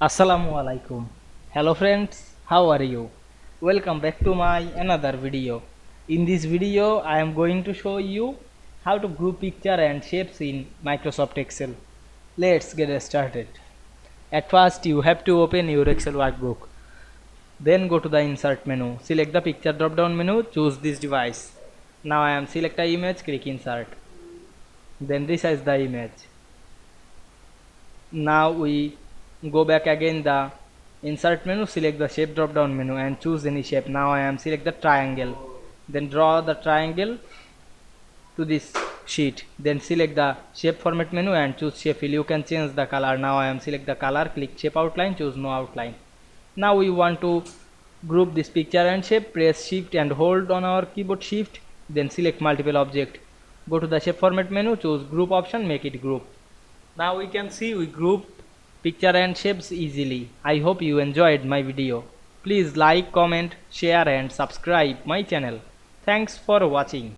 Assalamu Walaikum. Hello friends, how are you? Welcome back to my another video. In this video I am going to show you how to group picture and shapes in Microsoft Excel. Let's get started. At first you have to open your Excel workbook. Then go to the insert menu. Select the picture drop down menu, choose this device. Now I am select the image, click insert. Then resize the image. Now we go back again the insert menu, select the shape drop down menu and choose any shape. Now I am select the triangle, then draw the triangle to this sheet, then select the shape format menu and choose shape fill. You can change the color. Now I am select the color, click shape outline, choose no outline. Now we want to group this picture and shape. Press shift and hold on our keyboard shift, then select multiple object, go to the shape format menu, choose group option, make it group. Now we can see we group picture and shapes easily. I hope you enjoyed my video. Please like, comment, share and subscribe my channel. Thanks for watching.